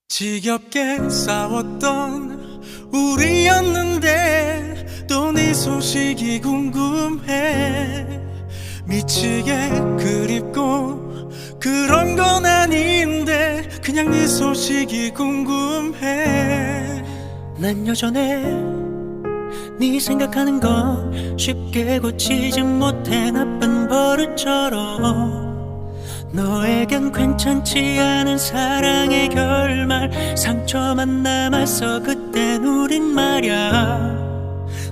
지겹게 싸웠던 우리였는데 또 네 소식이 궁금해. 미치게 그립고 그런 건 아닌데 그냥 네 소식이 궁금해. 난 여전해 네 생각하는 건 쉽게 고치지 못해. 나쁜 버릇처럼 너에겐 괜찮지 않은 사랑의 결말, 상처만 남았어. 그땐 우린 말야.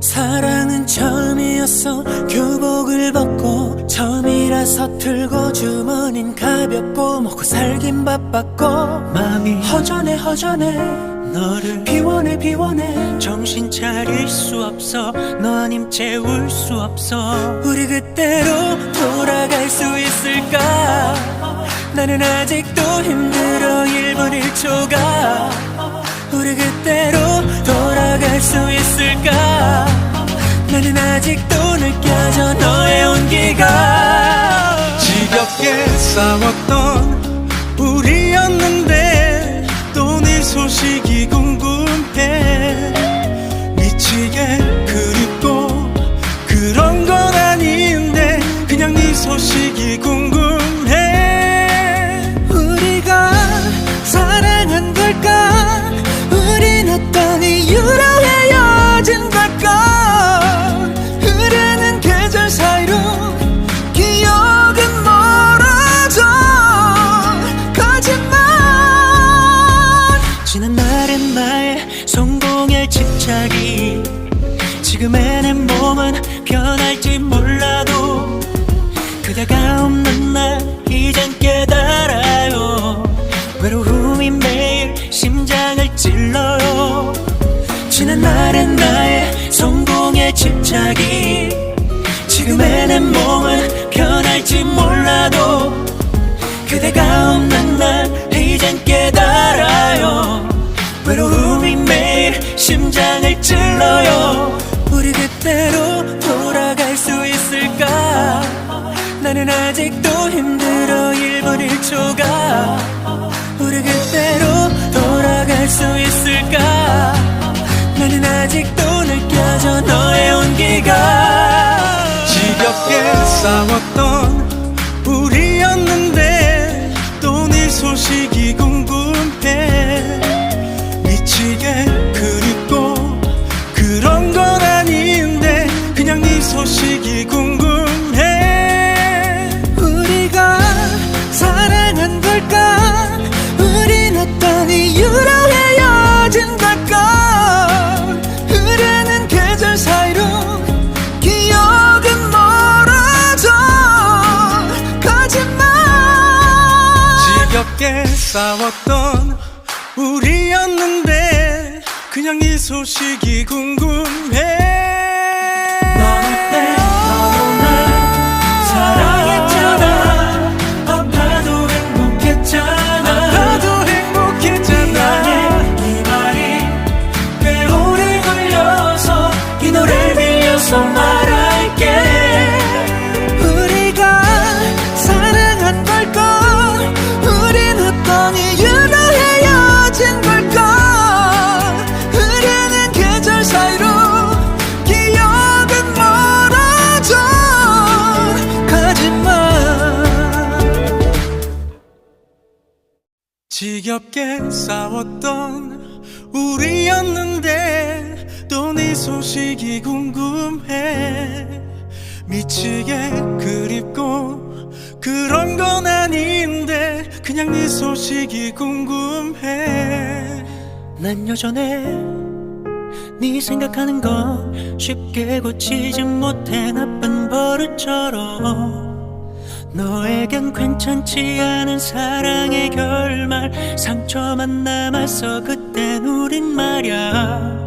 사랑은 처음이었어. 교복을 벗고 처음이라 서툴고 주머닌 가볍고 먹고 살긴 바빴고 마음이 허전해 너를 비워내 정신 차릴 수 없어. 너 아님 채울 수 없어. 우리 그때로 돌아갈 수 있을까? 나는 아직도 힘들어 1분 1초가. 우리 그때로 돌아갈 수 있을까? 나는 아직도 느껴져 너의 온기가. 지겹게 싸웠던 우리였는데 또 네 소식이 궁금해. 미치게 그립고 그런 건 아닌데 그냥 네 소식이 궁금해. 우리가 사랑한 걸까? 우린 어떤 이유로 헤어진 걸까? 흐르는 계절 사이로 기억은 멀어져. 거짓말. 지난 날의 나의 성공에 집착이 지금의 내 몸은 변할지 몰라도 그대가 없는 날 이젠 깨달아요. 외로움이 매일 심장을 찔러요. 지난 날의 나의 성공에 집착이 지금의 내 몸은 변할지 몰라도 그대가 없는 날 이젠 깨달아요. 외로움이 매일 심장을 찔러요. 우리 그때로 돌아갈 수 있을까? 나는 아직도 힘들어 1분 1초가. 우리 그때로 돌아갈 수 있을까? 나는 아직도 느껴져 너의 온기가. 지겹게 싸웠던 우리였는데 또 네 소식이 궁금해. 미치게 그립고 그런 건 아닌데 그냥 네 소식이 궁금해. 우리가 사랑한 걸까? 우린 어떤 이유로 헤어진 걸까? 흐르는 계절 사이로 기억은 멀어져. 거짓말. 지겹게 싸웠던 우리였는데 그냥 네 소식이 궁금해. 넌 그때 너도 날 사랑했잖아. 아파도 행복했잖아. 미안해 이 말이 꽤 오래 걸려서 이 노래를 빌려서 말할게. 우리가 사랑한 걸까? 우린 어떤 이유로 헤어진 걸까? 흐르는 계절 사이로 기억은 멀어져. 거짓말. 지겹게 싸웠던 우리였는데 또 네 소식이 궁금해. 미치게 그립고 그런 건 아닌데 그냥 네 소식이 궁금해. 난 여전해 네 생각하는 건 쉽게 고치지 못해. 나쁜 버릇처럼 너에겐 괜찮지 않은 사랑의 결말, 상처만 남았어. 그땐 우린 말야.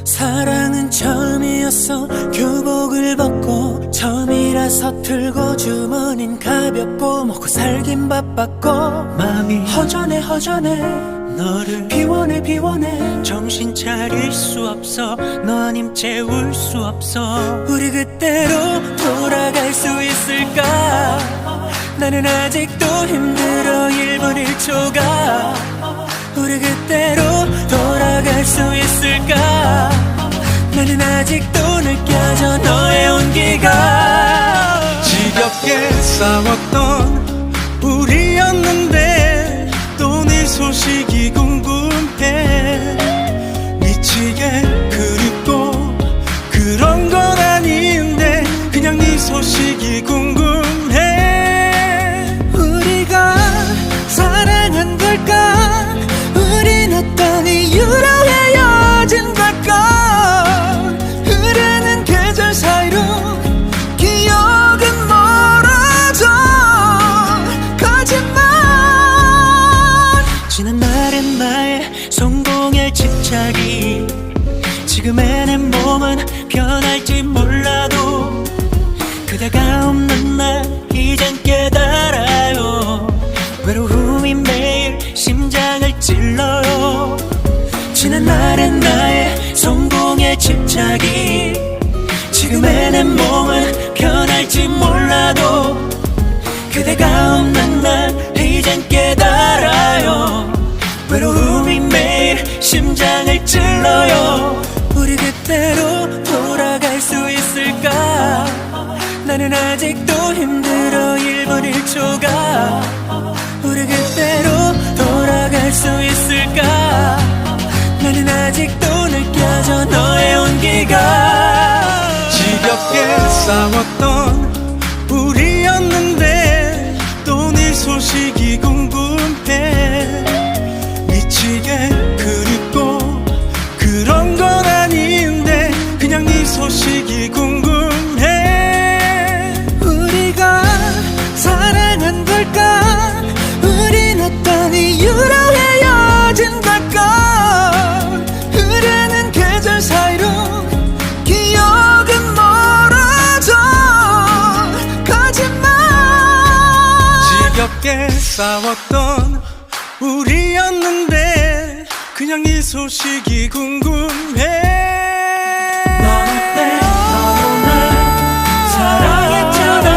사랑은 처음이었어. 교복을 벗고 처음이라 서툴고 주머닌 가볍고 먹고 살긴 바빴고 마음이 허전해 너를 비워내 정신 차릴 수 없어. 너 아님 채울 수 없어. 우리 그때로 돌아갈 수 있을까? 나는 아직도 힘들어 1분 1초가. 우리 그때로 돌아갈 수 있을까? 나는 아직도 느껴져 너의 온기가. 지겹게 싸웠던 우리였는데 또 네 소식이 궁금해. 미치게 그립고 그런 건 아닌데 그냥 네 소식이 궁금해. 우리가 사랑한 걸까? 우린 어떤 이유로 헤어진 걸까? 흐르는 계절 사이로 기억은 멀어져. 거짓말. 지난 날의 나의 성공에 집착이 지금의 내 몸은 변할지 몰라도 그대가 없는 날 이젠 깨달아요. 외로움이 매일 심장을 찔러요. 지난 날의 나의 성공에 집착이 지금의 내 몸은 변할지 몰라도 그대가 없는 날 이젠 깨달아요. 외로움이 매일 심장을 찔러요. 우리 그때로 돌아갈 수 있을까? 나는 아직도 힘들어 1분 1초가. 우리 그때로 돌아갈 수 있을까? 나는 아직도 느껴져 너의 온기가. 지겹게 싸웠던 우리였는데 또 네 소식이 궁금해. 미치게 그립고 그런 건 아닌데 그냥 네 소식이 궁금해. 우리가 사랑한 걸까? 우린 어떤 이유로 헤어진 걸까? 흐르는 계절 사이로 기억은 멀어져. 거짓말. 지겹게 싸웠던 우리였는데 그냥 네 소식이 궁금해. 넌 어때? 너도 날 사랑했잖아.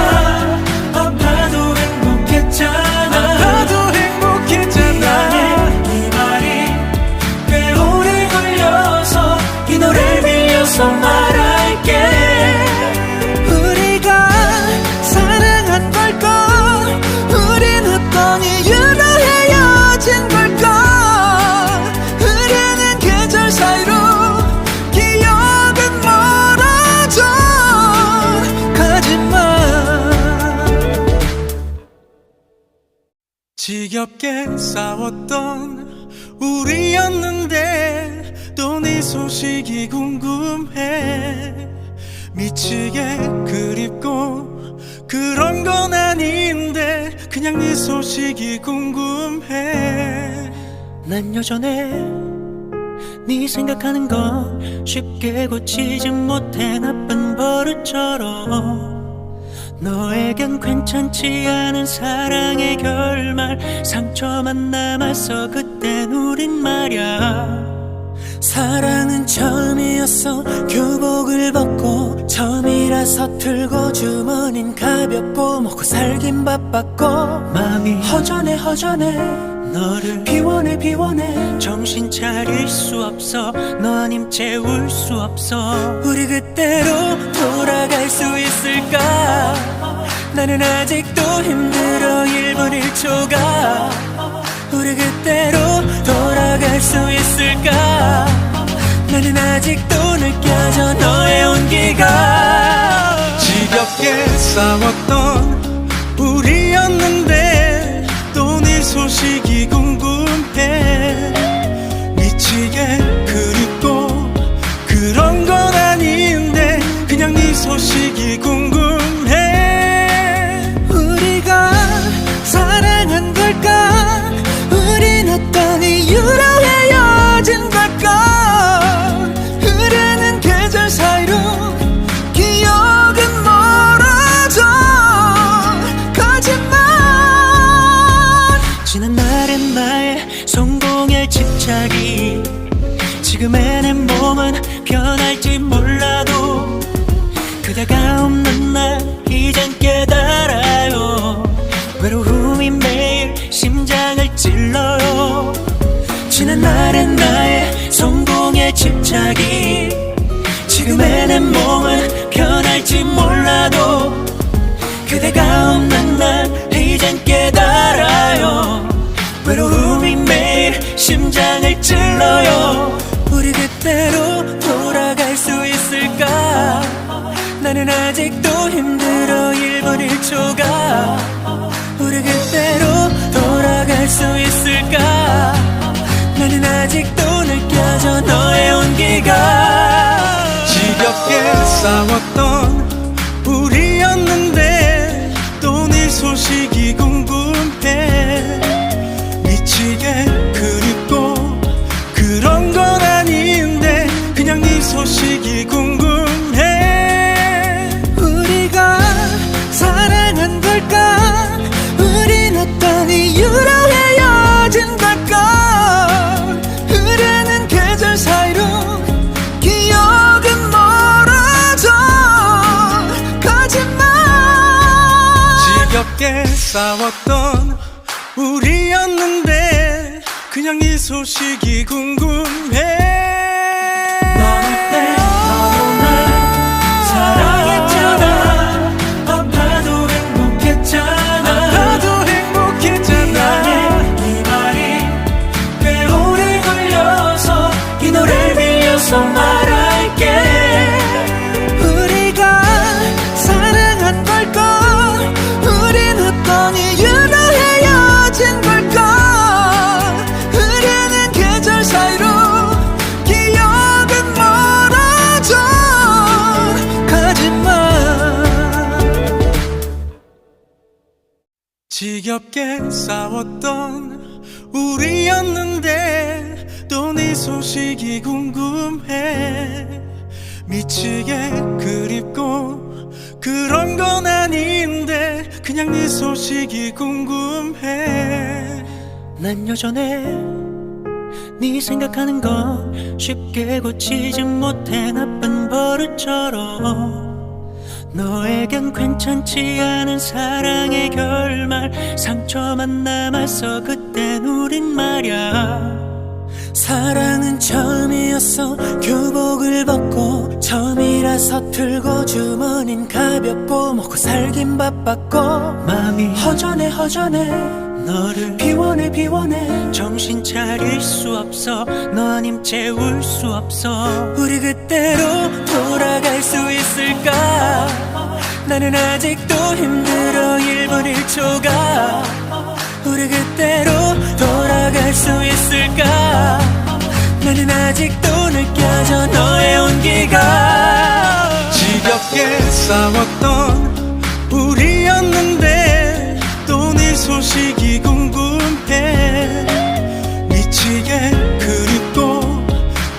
아파도 행복했잖아. 나도 행복했잖아. 이 말이 꽤 오래 걸려서 이 노래를 빌려서 말할게. 우리가 사랑한 걸까? 우린 어떤 이유로 헤어진 걸까? 흐르는 계절 사이로 기억은 멀어져. 거짓말. 지겹게 싸웠던 우리였는데 또 네 소식이 궁금해. 미치게 그립고 그런 건 아닌데 그냥 네 소식이 궁금해. 난 여전해. 네 생각하는 거 쉽게 고치지 못해. 나쁜 버릇처럼 너에겐 괜찮지 않은 사랑의 결말. 상처만 남았어 그땐 우린 말야. 사랑은 처음이었어. 교복을 벗고 처음이라서 틀고 주머닌 가볍고 먹고 살긴 바빴고 마음이 허전해 허전해. 너를 비워내 비워내. 정신 차릴 수 없어. 너 아님 채울 수 없어. 우리 그때로 돌아갈 수 있을까? 나는 아직도 힘들어 1분 1초가. 우리 그때로 돌아갈 수 있을까? 나는 아직도 느껴져 너의 온기가. 지겹게 싸웠던 우리였는데 또 네 소식이 궁금해. 미치게 그립고 그런 건 아닌데 그냥 네 소식이 궁금해. 우리가 사랑한 걸까? 우린 어떤 이유로 헤어진 걸까? 흐르는 계절 사이로 기억은 멀어져. 거짓말. 지난 날의 나의 성공에 집착이 지금의 내 몸은 변할지 몰라도 그대가 없는 날 이젠 깨달아요. 외로움이 매일 심장을 찔러요. 지난 날의 나의 성공에 집착이 지금의 내 몸은 변할지 몰라도 그대가 없는 날 이젠 깨달아요. 외로움이 매일 심장을 찔러요. 우리 그때로 돌아갈 수 있을까? 나는 아직도 힘들어 1분 1초가. 우리 그때로 돌아갈 수 있을까? 나는 아직도 느껴져 너의 온기가. 지겹게 싸웠던 우리였는데 또 네 소식이 궁금해. 미치게 그립고 그런 건 아닌데 그냥 네 소식이 궁금해. 우리가 사랑한 걸까? 우린 어떤 이유로 헤어진 걸까? 흐르는 계절 사이로 기억은 멀어져. 거짓말. 지겹게 싸웠던 우리였는데 그냥 네 소식이 궁금해. 넌 어때? 너도 날 사랑했잖아. 아파도 행복했잖아. 나도 행복했잖아. 이 말이 꽤 오래 걸려서 이 노래를 빌려서 말할게. 우리가 사랑한 걸까? 우린 어떤 이유로 헤어진 걸까? 흐르는 계절 사이로 기억은 멀어져. 거짓말. 지겹게 싸웠던 우리였는데 또 네 소식이 궁금해. 미치게 그립고 그런 건 아닌데 그냥 네 소식이 궁금해. 난 여전해. 네 생각하는 건 쉽게 고치지 못해. 나쁜 버릇처럼 너에겐 괜찮지 않은 사랑의 결말. 상처만 남았어. 그땐 우린 말야. 사랑은 처음이었어. 교복을 벗고 처음이라 서툴고 주머닌 가볍고 먹고 살긴 바빴고 마음이 허전해 허전해. 너를 비워내 비워내. 정신 차릴 수 없어. 너 아님 채울 수 없어. 우리 그때로 돌아갈 수 있을까? 나는 아직도 힘들어 1분 1초가. 우리 그때로 돌아갈 수 있을까? 나는 아직도 느껴져 너의 온기가. 지겹게 싸웠던 우리였는데 또 네 소식이 궁금해. 미치게 그립고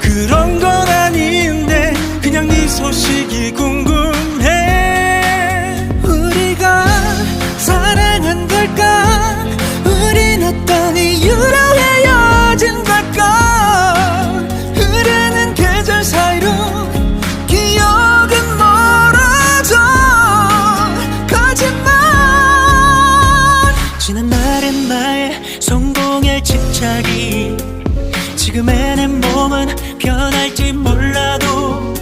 그런 건 아닌데 그냥 네 소식이 궁금해. 우리가 사랑한 걸까? 우린 어떤 이유로 헤어진 걸까? 흐르는 계절 사이로 기억은 멀어져. 거짓말. 지난 날의 나의 성공에 집착이 지금의 내 몸은 변할지 몰라도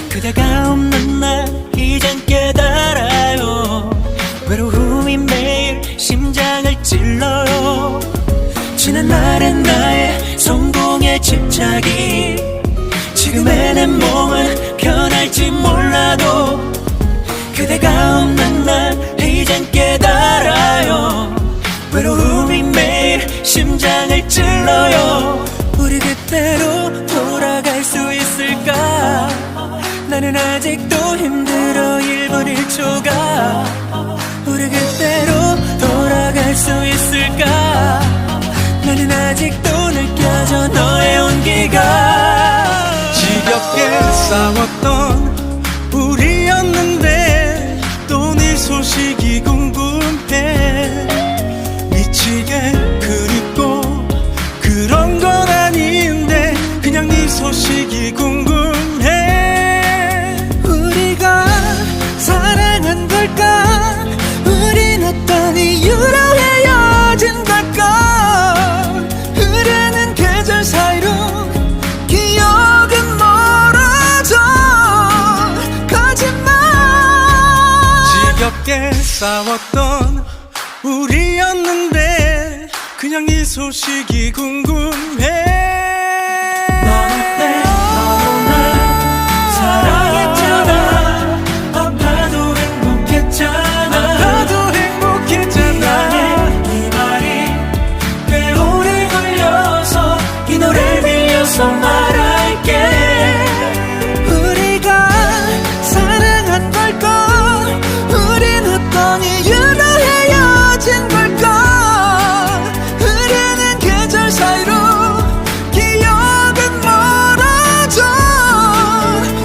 그대가 없는 날 이젠 깨달아요. 외로움이 매일 심장을 찔러요. 지난 날의 나의 성공에 집착이 지금의 내 몸은 변할지 몰라도 그대가 없는 날 이젠 깨달아요. 외로움이 매일 심장을 찔러요. 우리 그때로 돌아갈 수 있을까? 나는 아직도 힘들어 1분 1초가. 우리 그때로 돌아갈 수 있을까? 나는 아직도 느껴져 너의 온기가. 지겹게 싸웠던 우리였는데 또 네 소식이 궁금해. 미치게 그립고 그런 건 아닌데 그냥 네 소식이 궁금해. 우리가 사랑한 걸까? 우린 어떤 이유로 헤어진 걸까? 흐르는 계절 싸웠던 우리였는데 그냥 네 소식이 궁금해. 넌 어때? 너도 날 사랑했잖아. 아파도 행복했잖아. 아파도 행복했잖아. 이 말이 꽤 오래 걸려서 이 노래를 빌려서 말할게. 우리가 사랑한 걸까? 우린 어떤 이유로 헤어진 걸까? 흐르는 계절 사이로 기억은 멀어져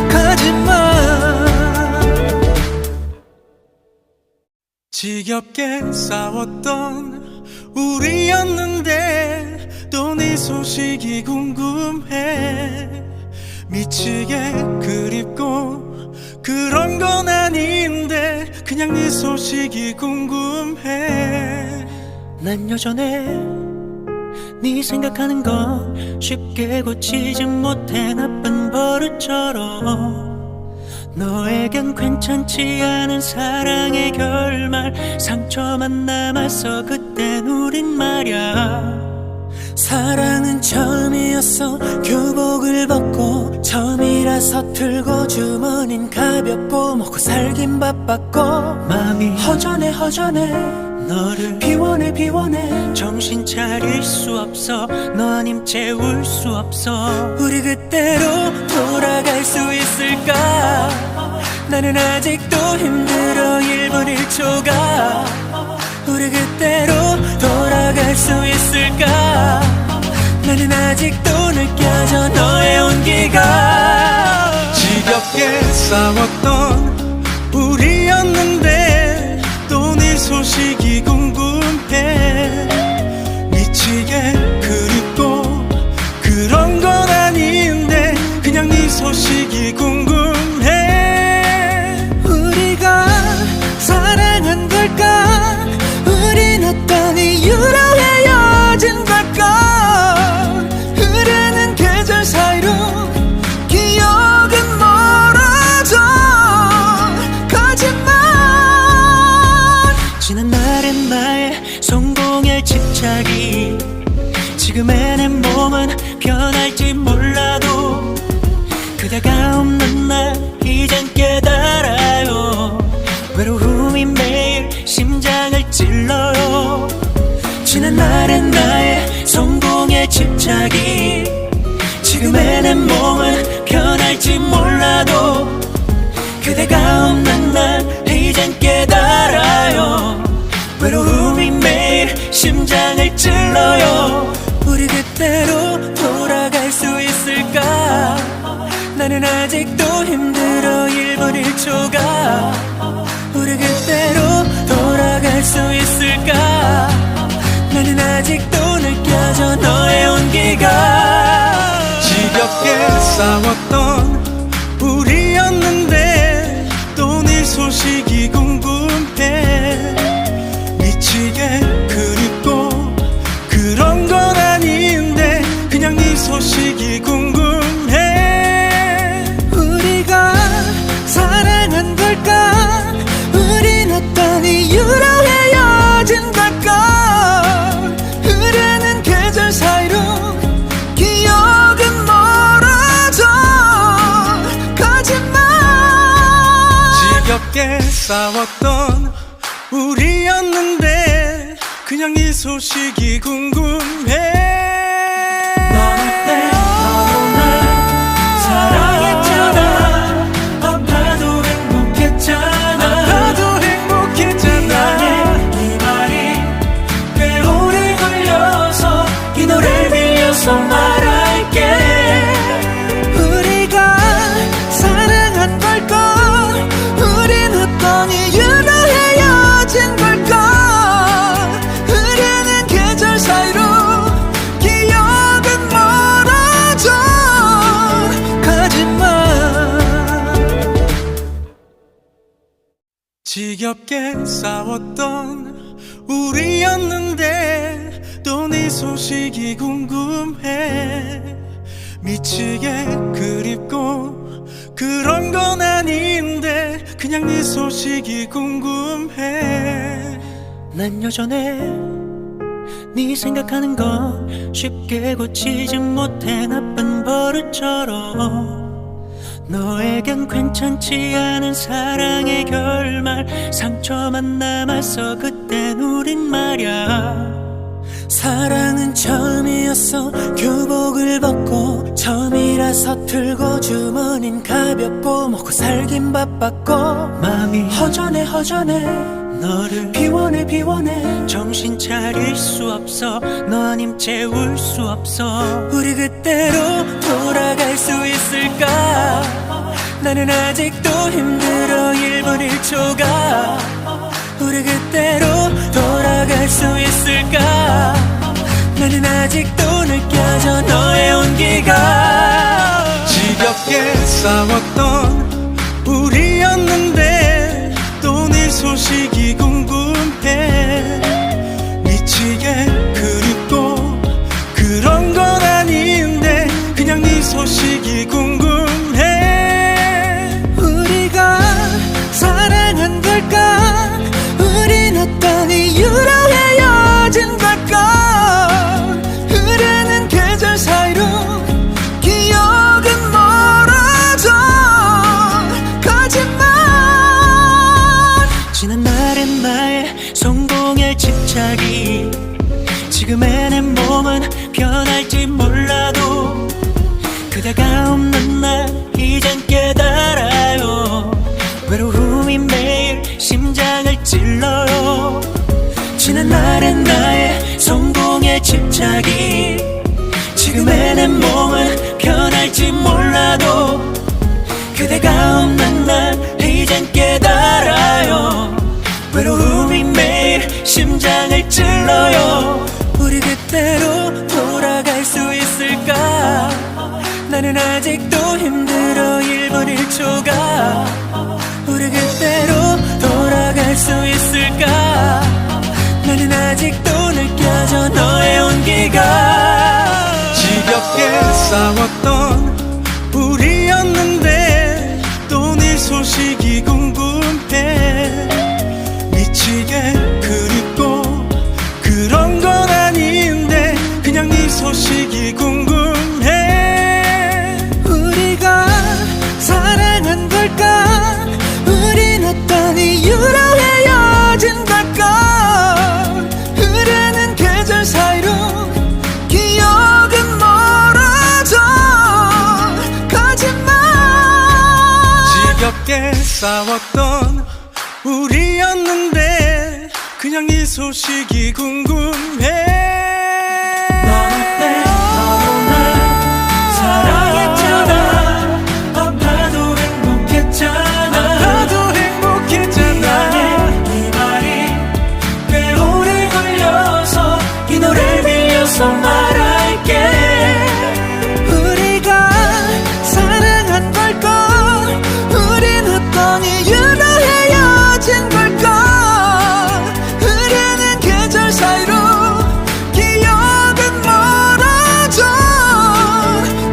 가지마. 지겹게 싸웠던 우리였는데 또 네 소식이 궁금해. 미치게 그립고 그런 건 아닌데 그냥 네 소식이 궁금해. 난 여전해. 네 생각하는 건 쉽게 고치지 못해. 나쁜 버릇처럼 너에겐 괜찮지 않은 사랑의 결말. 상처만 남았어 그땐 우린 말야. 사랑은 처음이었어. 교복을 벗고 처음이라서 틀고 주머닌 가볍고 먹고 살긴 바빴고 마음이 허전해 허전해. 너를 비워내 비워내. 정신 차릴 수 없어. 너 아님 채울 수 없어. 우리 그때로 돌아갈 수 있을까? 나는 아직도 힘들어 1분 1초가. 우리 그때로 돌아갈 수 있을까? 나는 아직도 느껴져 너의 온기가. 지겹게 싸웠던 우리였는데 또 네 소식이 궁금해. 미치게 그립고 그런 건 아닌데 그냥 네 소식이 궁금해. 우리가 사랑한 걸까? 우린 어떤 이유로 헤어진 걸까? 흐르는 계절 사이로 기억은 멀어져 가지마. 지난 날의 나의 성공에 집착이 지금의 내 몸은 변할지 몰라도 그대가 없는 날 이젠 깨달아요. 외로움이 매일 심장을 찔러요. 지난 날의 나의 성공에 집착이 지금의 내 몸은 변할지 몰라도 그대가 없는 날 이젠 깨달아요. 외로움이 매일 심장을 찔러요. 우리 그때로 돌아갈 수 있을까? 나는 아직도 힘들어 1분 1초가. 우리 그때로 돌아갈 수 있을까? 나는 아직도 느껴져 너의 온기가. 지겹게 싸웠던 우리였는데 또 네 소식이 궁금해. 미치게 그립고 그런 건 아닌데 그냥 네 소식이 궁금해. 우리가 사랑한 걸까? 우린 어떤 이유로 헤어진 걸까? 흐르는 계절 사이로 기억은 멀어져 가지마. 지겹게 싸웠던 우리였는데 그냥 네 소식이 궁금해. 넌 어때? 너도 날 사랑했잖아. 아파도 행복했잖아. 아파도 행복했잖아. 이 말이 꽤 오래 걸려서 이 노래를 빌려서 말할게. 우리가 사랑한 걸까? 우린 어떤 이유로 헤어진 걸까? 흐르는 계절 사이로 기억은 멀어져 가지마. 지겹게 싸웠던 우리였는데 또 네 소식이 궁금해. 미치게 그립고 그런 건 아닌데 그냥 그냥 네 소식이 궁금해. 난 여전해 네 생각하는 거 쉽게 고치지 못해 나쁜 버릇처럼. 너에겐 괜찮지 않은 사랑의 결말, 상처만 남았어 그땐 우린 말야. 사랑은 처음이었어 교복을 벗고, 처음이라 서툴고 주머닌 가볍고, 먹고 살긴 바빴고, 마음이 허전해 너를 비워내 정신 차릴 수 없어. 너 아님 채울 수 없어. 우리 그때로 돌아갈 수 있을까? 나는 아직도 힘들어 1분 1초가. 우리 그때로 돌아갈 수 있을까? 나는 아직도 느껴져 너의 온기가. 지겹게 싸웠던 우리였는데 또 네 소식이 궁금해. 미치게 그립고 그런 건 아닌데 그냥 네 소식이 궁금해. 우리가 사랑한 걸까? 우린 어떤 이유로 헤어진 걸까? 흐르는 계절 사이로 기억은 멀어져. 거짓말. 지난 날의 나의 성공에 집착이 지금의 내 몸은 변할지 몰라도, 그대가 없는 날 이젠 깨달아요. 외로움이 매일 심장을 찔러요. 지난 날의 나의 성공에 집착이 지금의 내 몸은 변할지 몰라도, 그대가 없는 날 이젠 깨달아요. 외로움이 매일 심장을 찔러요. 우리 그때로 돌아갈 수 있을까? 나는 아직도 힘들어 1분 1초가. 우리 그때로 돌아갈 수 있을까? 나는 아직도 느껴져 너의 온기가. 지겹게 싸웠던 우리였는데 또 네 소식이 궁금해. 미치게 그립고 그런 건 아닌데 그냥 네 소식이 궁금해. 우리가 사랑한 걸까? 우린 어떤 이유로 헤어진 걸까? 흐르는 계절 사이로 기억은 멀어져. 거짓말. 지겹게 싸웠던 우리였는데 그냥 네 소식이 궁금해. 넌 어때? 너도 날 사랑했잖아. 아파도 행복했잖아. 이 말이 꽤 오래 걸려서 이 노래를 빌려서 말할게. 우리가 사랑한 걸까? 우린 어떤 이유로 헤어진 걸까? 흐르는 계절 사이로 기억은 멀어져.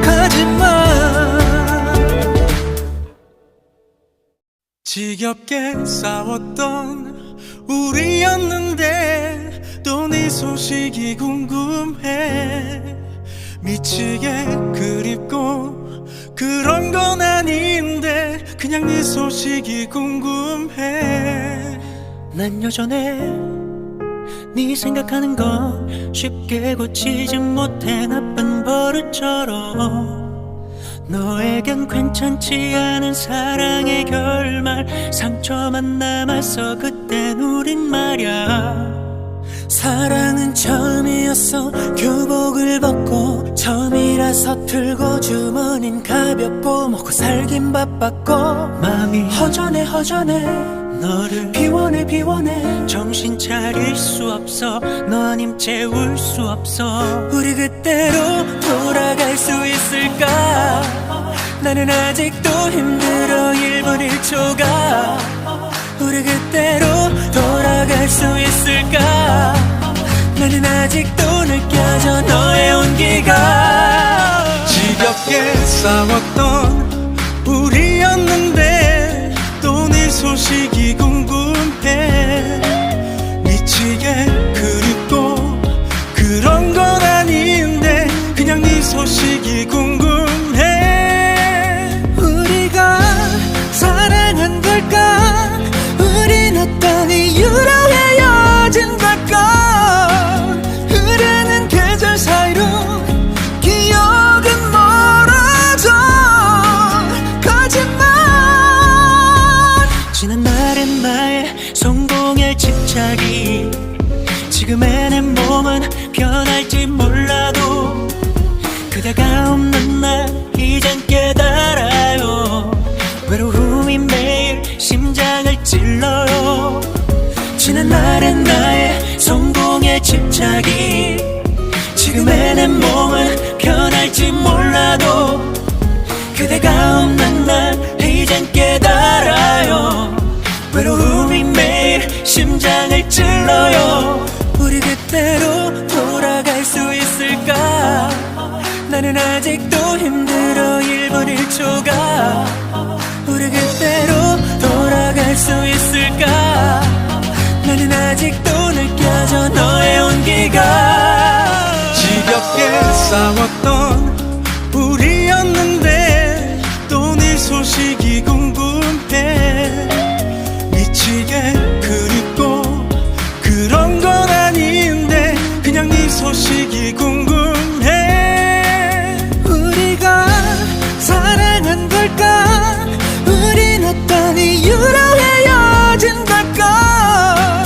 거짓말. 지겹게 싸웠던 우리였는데 또 네 소식이 궁금해. 미치게 그립고 그런 건 아닌데 그냥 네 소식이 궁금해. 난 여전해 네 생각하는 거 쉽게 고치지 못해 나쁜 버릇처럼. 너에겐 괜찮지 않은 사랑의 결말, 상처만 남았어 그땐 우린 말야. 사랑은 처음이었어 교복을 벗고, 처음이라 서툴고 주머닌 가볍고, 먹고 살긴 바빴고, 마음이 허전해 너를 비워내 정신 차릴 수 없어. 너 아님 채울 수 없어. 우리 그때로 돌아갈 수 있을까? 나는 아직도 힘들어 1분 1초가. 우리 그때로 돌아갈 수 있을까? 나는 아직도 느껴져 너의 온기가. 지겹게 싸웠던 우리였는데 또 네 소식이 소식이 궁금해. 우리가 사랑한 걸까? 우린 어떤 이유로 헤어진 걸까? 흐르는 계절 사이로 기억은 멀어져. 거짓말. 지난 날의 나의 성공에 집착이 지금의 내 몸은 변할지 몰라도 그대가 없는 날 이젠 깨달아요. 외로움이 매일 심장을 찔러요. 지난 날의 나의 성공에 집착이 지금의 내 몸은 변할지 몰라도 그대가 없는 날 이젠 깨달아요. 외로움이 매일 심장을 찔러요. 우리 그때로 돌아갈 수 있을까? 나는 아직도 힘들어 1분 1초가. 우리 그때로 돌아갈 수 있을까? 나는 아직도 느껴져 너의 온기가. 지겹게 싸웠던 우리였는데 또 네 소식이 궁금해. 미치게 그립고 그런 건 아닌데 그냥 네 소식이 궁금해. 우리가 사랑한 걸까? 우린 어떤 이유로 헤어진 걸까?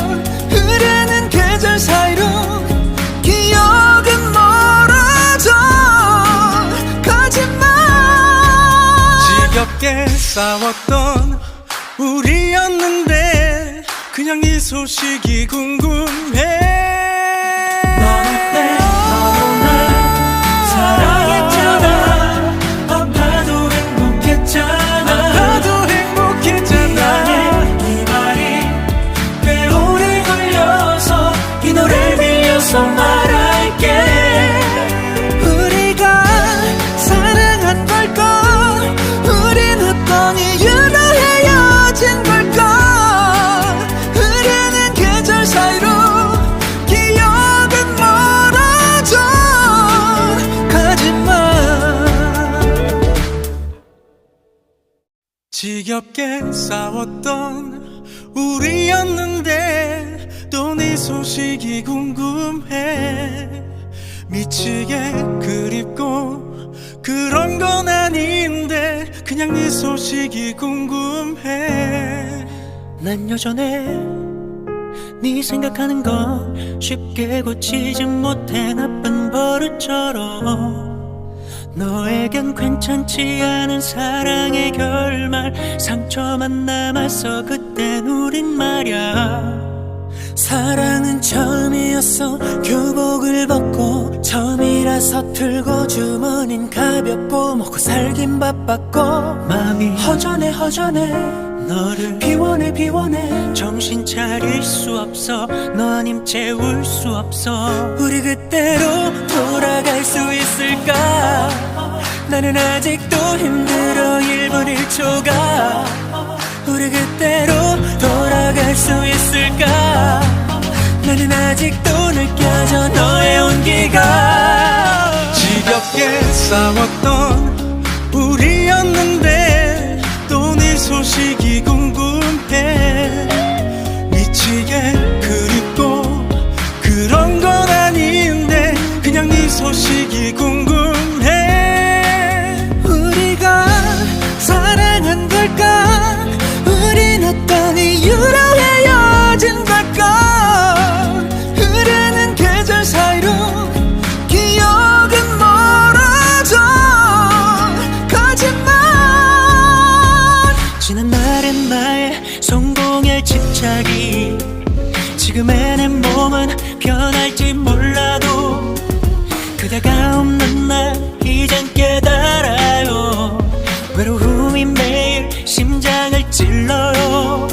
흐르는 계절 사이로 기억은 멀어져. 거짓말. 지겹게 싸웠던 우리였는데 그냥 네 소식이 궁금해. 넌 어때? 너도 날 사랑했잖아. 아파도 행복했잖아. 나도 행복했잖아. 이 말이 꽤 오래 걸려서 이 노래를 빌려서 말할게. 우리가 사랑한 걸까? 우린 어떤 이유로 헤어진 걸까? 흐르는 계절 사이로 기억은 멀어져. 거짓말. 지겹게 싸웠던 우리였는데 또 네 소식이 궁금해. 미치게 그립고 그런 건 아닌데 그냥 네 소식이 궁금해. 난 여전해 네 생각하는 거 쉽게 고치지 못해 나쁜 버릇처럼. 너에겐 괜찮지 않은 사랑의 결말 상처만 남았어. 그땐 우린 말야. 사랑은 처음이었어. 교복을 벗고 처음이라서 틀고 주머닌 가볍고 먹고 살긴 바빴고 마음이 허전해 너를 비워내 정신 차릴 수 없어. 너 아님 채울 수 없어. 우리 그때로 돌아갈 수 있을까? 나는 아직도 힘들어 1분 1초가. 우리 그때로 돌아갈 수 있을까? 나는 아직도 느껴져 너의 온기가. 지겹게 싸웠던 우리였는데 또 네 소식이 궁금해. 미치게 그립고 그런 건 아닌데 그냥 네 소식이 궁금해. 우리가 사랑한 걸까? 우린 어떤 이유로 헤어진 걸까? 흐르는 계절 사이로 기억은 멀어져. 거짓말. 지난 날의 나의 성공에 집착이 지금의 내 몸은 변할지 몰라도 그대가 없는 날 이젠 깨달아요. 외로움이 매일 심장을 찔러요.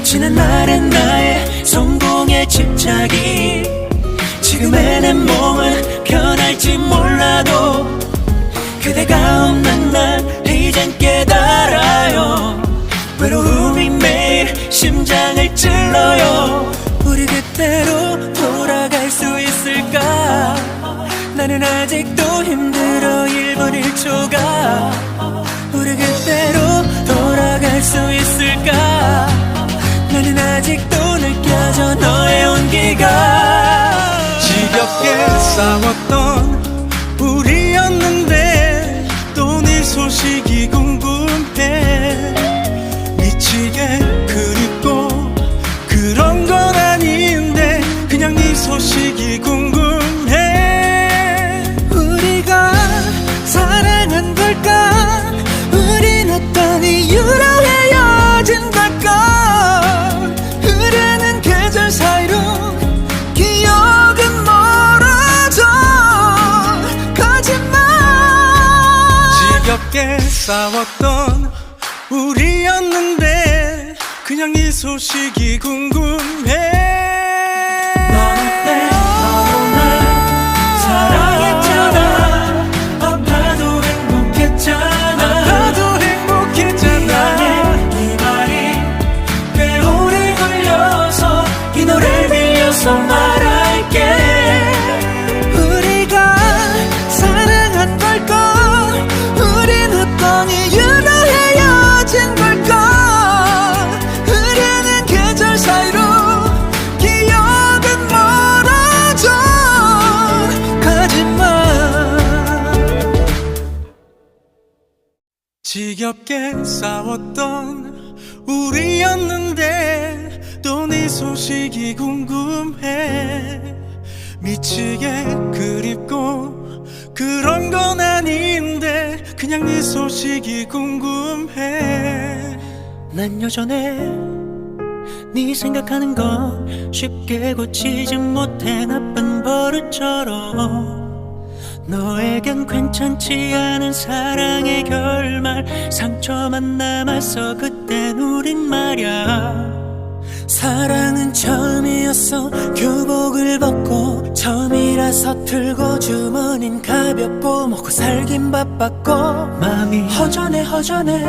지난 날의 나의 성공에 집착이 지금의 내 몸은 변할지 몰라도 그대가 없는 날 이젠 깨달아요. 외로움이 매일 심장을 찔러요. 우리 그때로 돌아갈 수 있을까? 나는 아직도 힘들어 힘들어 1분 1초가 우리 그때로 돌아갈 수 있을까. 나는 아직도 느껴져 너의 온기가. 지겹게 싸웠던 우리였는데 또 네 소식이 궁금해. 미치게 그립고 그런 건 아닌데 그냥 네 소식이 궁금해. 우리가 사랑한 걸까? 우린 어떤 이유로 헤어진 걸까? 흐르는 계절 사이로 기억은 멀어져 가지마. 지겹게 싸웠던 우리였는데 그냥 네 소식이 궁금해. 넌 어때? 너도 날 사랑했잖아. 아파도 행복했잖아. 나도 행복했잖아. 네 말이 꽤 오래 걸려서 이 노래를 빌려서 말할게. 우리가 사랑한 걸까? 우린 어떤 이유로 헤어진 걸까? 흐르는 계절 사이로 기억은 멀어져 가지마. 지겹게 싸웠던 우리였는데 또 네 소식이 궁금해. 미치게 그립고 그런 건 아닌데 그냥 네 소식이 궁금해. 난 여전해 네 생각하는 건 쉽게 고치지 못해. 나쁜 버릇처럼 너에겐 괜찮지 않은 사랑의 결말. 상처만 남았어 그땐 우린 말야. 사랑은 처음이었어. 교복을 벗고 처음이라서 틀고 주머닌 가볍고 먹고 살긴 바빴고 마음이 허전해 허전해.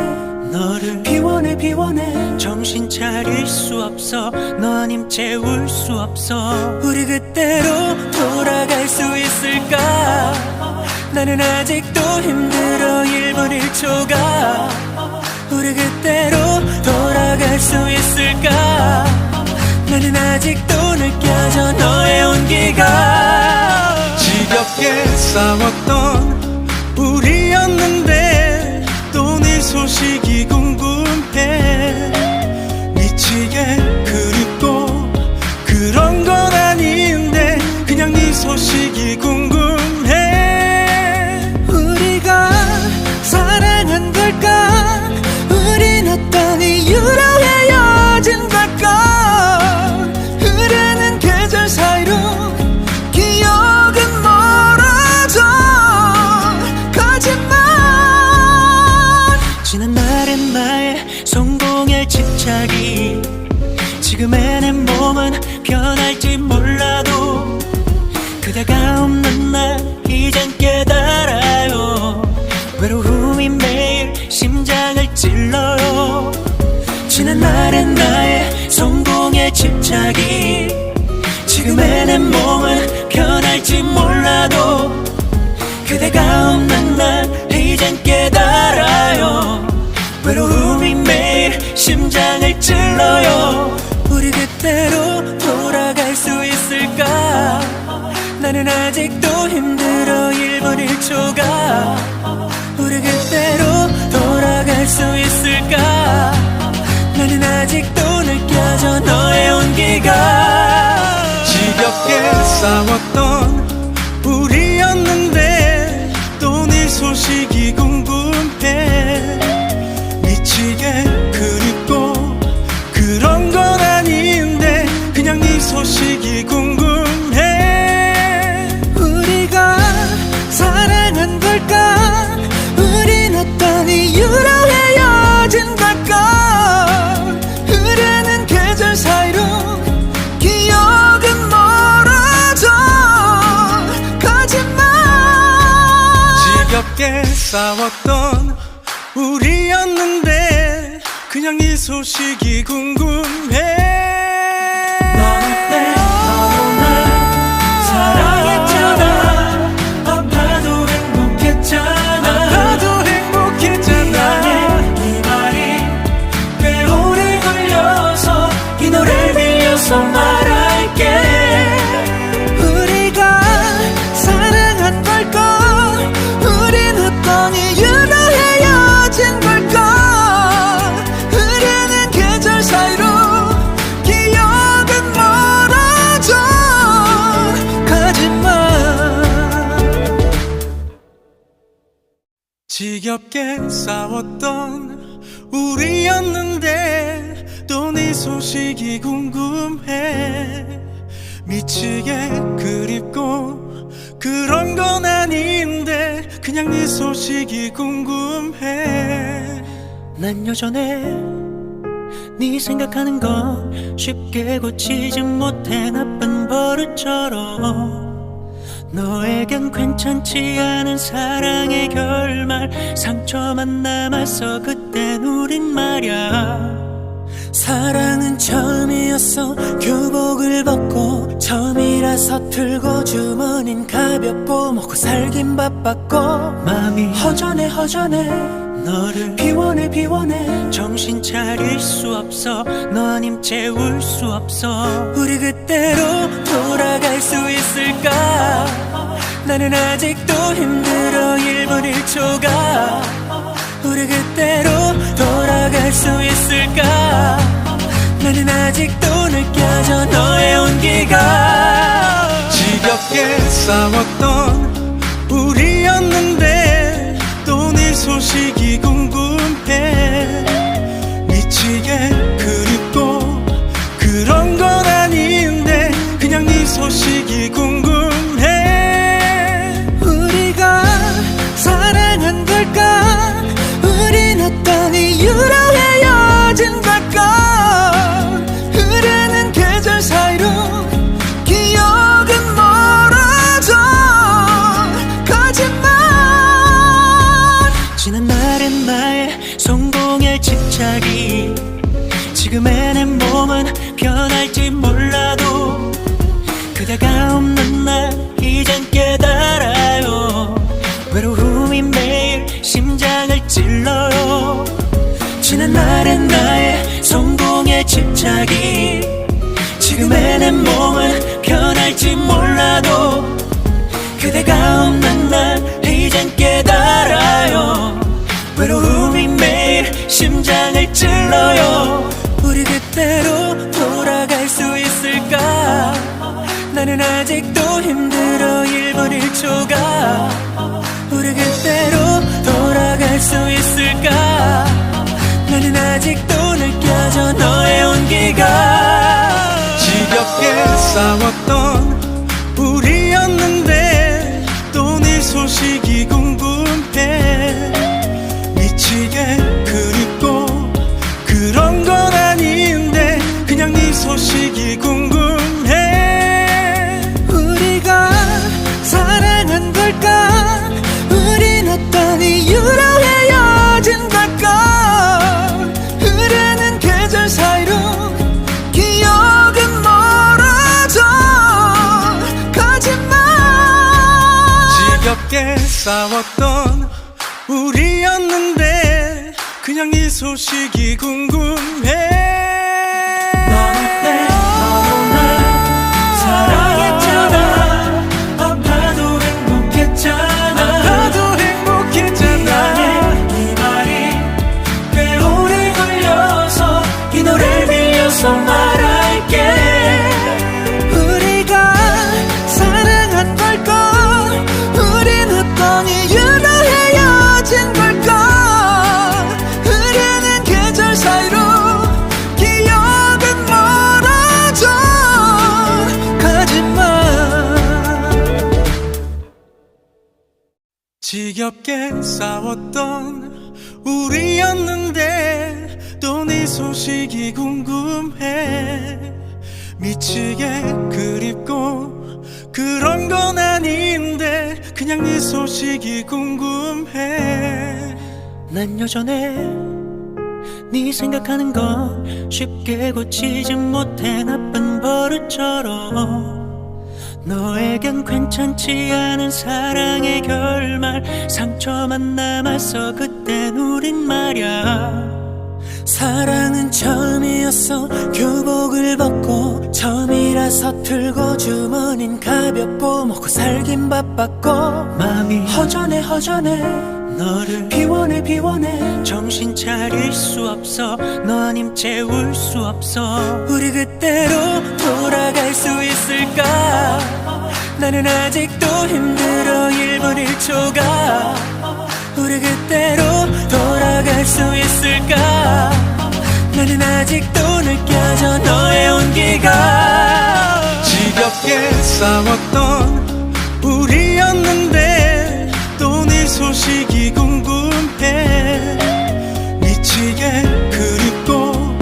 너를 비워내 비워내. 정신 차릴 수 없어. 너 아님 채울 수 없어. 우리 그때로 돌아갈 수 있을까? 나는 아직도 힘들어 1분 1초가 우리 그때로 돌아갈 수 있을까? 나는 아직도 느껴져 너의 온기가. 지겹게 싸웠던 우리였는데 또 네 소식이 궁금해. 미치게 그립고 그런 건 아닌데 그냥 네 소식이 궁금해. 우리가 사랑한 걸까? 우린 어떤 이유로 헤어진 걸까? 흐르는 계절 사이로 기억은 멀어져 가지마. 지난 날의 나의 성공에 집착이 지금의 내 몸은 변할지 몰라도 그대가 없는 날 이젠 깨달아요. 외로움이 매일 심장을 찔러요. 지난 날의 나의 성공에 집착이 지금의 내 몸은 변할지 몰라도 그대가 없는 날 이젠 깨달아요. 외로움이 매일 심장을 찔러요. 우리 그때로 돌아갈 수 있을까? 나는 아직도 힘들어 1분 1초가 우리 그때로 돌아갈 수 있을까? 나는 아직도 느껴져 너의 온기가. 지겹게 싸웠던 우리였는데 또 네 소식이 궁금해. 미치게 그립고 그런 건 아닌데 그냥 네 소식이 궁금해. 우리가 사랑한 걸까? 우린 어떤 이유로 헤어진 걸까? 흐르는 계절 사이로 기억은 멀어져 가지마. 지겹게 싸웠던 우리였는데 그냥 네 소식이 궁금해. 넌 어때? 너도 날 사랑했잖아. 아파도 행복해 지겹게 싸웠던 우리였는데 또 네 소식이 궁금해. 미치게 그립고 그런 건 아닌데 그냥 네 소식이 궁금해. 난 여전해 네 생각하는 거 쉽게 고치지 못해. 나쁜 버릇처럼 너에겐 괜찮지 않은 사랑의 결말, 상처만 남았어 그땐 우린 말야. 사랑은 처음이었어. 교복을 벗고 처음이라 서툴고 주머닌 가볍고 먹고 살긴 바빴고 마음이 허전해 너를 비워내 정신 차릴 수 없어. 너 아님 채울 수 없어. 우리 그때로 돌아갈 수 있을까? 나는 아직도 힘들어 1분 1초가. 우리 그때로 돌아갈 수 있을까? 나는 아직도 느껴져 너의 온기가. 지겹게 싸웠던 우리였는데 또 네 소식이 궁금해. 미치게 그립고 그런 건 아닌데 그냥 네 소식이 궁금해. 우리가 사랑한 걸까? 우린 어떤 이유로 헤어진 걸까? 흐르는 계절 사이로 기억은 멀어져. 거짓말. 지난 날의 나의 성공에 집착이 지금의 내 몸은 변할지 몰라도 그대가 없는 날 이젠 깨달아요. 외로움이 매일 심장을 찔러요. 지난 날의 나의 성공에 집착이 지금의 내 몸은 변할지 몰라도 그대가 없는 날 이젠 깨달아요. 외로움이 매일 심장을 찔러요. 우리 그때로 돌아갈 수 있을까? 나는 아직도 힘들어 1분 1초가. 우리 그때로 돌아갈 수 있을까? 나는 아직도 느껴져 너의 온기가. 지겹게 싸웠던 우리였는데 또 네 소식이 궁금해. 미치게 그립고 그런 건 아닌데 그냥 네 소식이 궁금해. 우리가 사랑한 걸까? 우린 어떤 이유로 헤어진 걸까? 흐르는 계절 사이로 기억은 멀어져. 거짓말. 지겹게 싸웠던 우리였는데 그냥 네 소식이 궁금해. 넌 어때? 너도 날 사랑했잖아. 아파도 행복했잖아. 이 말이 꽤 오래 걸려서 이 노래를 빌려서 말할게. 우리가 사랑한 걸까? 우린 어떤 이유로 헤어진 걸까? 흐르는 계절 사이로 기억은 멀어져. 거짓말. 지겹게 싸웠던 우리였는데 또 네 소식이 궁금해. 미치게 그립고 그런 건 아닌데 그냥 네 소식이 궁금해. 난 여전해 네 생각하는 거 쉽게 고치지 못해. 나쁜 버릇처럼 너에겐 괜찮지 않은 사랑의 결말, 상처만 남았어 그땐 우린 말야. 사랑은 처음이었어. 교복을 벗고 처음이라 서툴고 주머닌 가볍고 먹고 살긴 바빴고 마음이 허전해 너를 비워내 정신 차릴 수 없어. 너 아님 채울 수 없어. 우리 그때로 돌아갈 수 있을까? 나는 아직도 힘들어 1분 1초가. 우리 그때 그때로 돌아갈 수 있을까? 나는 아직도 느껴져 너의 온기가. 지겹게 싸웠던 우리였는데 또 네 소식이 궁금해. 미치게 그립고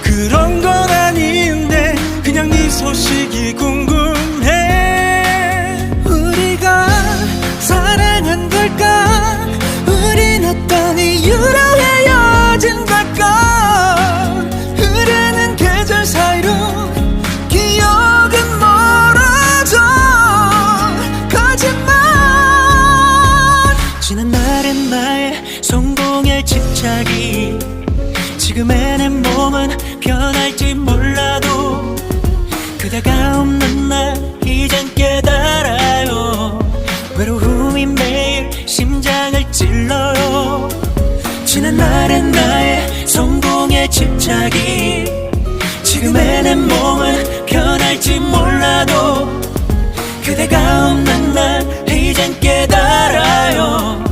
그런 건 아닌데 그냥 네 소식이 궁금해. 우리가 사랑한 걸까? 우린 어떤 이유로 헤어진 걸까? 흐르는 계절 사이로 기억은 멀어져. 거짓말. 지난 날의 나의 성공에 집착이 지금의 내 몸은 변할지 몰라도 그대가 없는 날 이젠 깨달아요. 외로움이 매일 심장을 찔러요. 지난 날의 나의 성공에 집착이 지금의 내 몸은 변할지 몰라도 그대가 없는 날 이젠 깨달아요.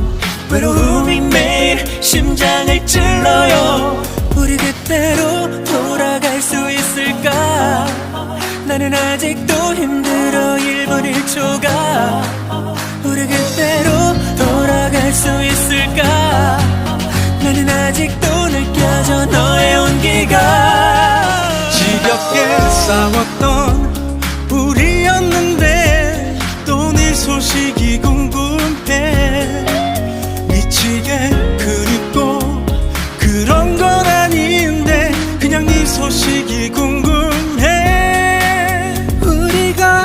외로움이 매일 심장을 찔러요. 우리 그때로 돌아갈 수 있을까? 나는 아직도 힘들어 1분 1초가. 우리 그때로 돌아갈 수 있을까? 나는 아직도 느껴져 너의 온기가. 지겹게 싸웠던 우리였는데 또 네 소식이 궁금해. 미치게 그립고 그런 건 아닌데 그냥 네 소식이 궁금해. 우리가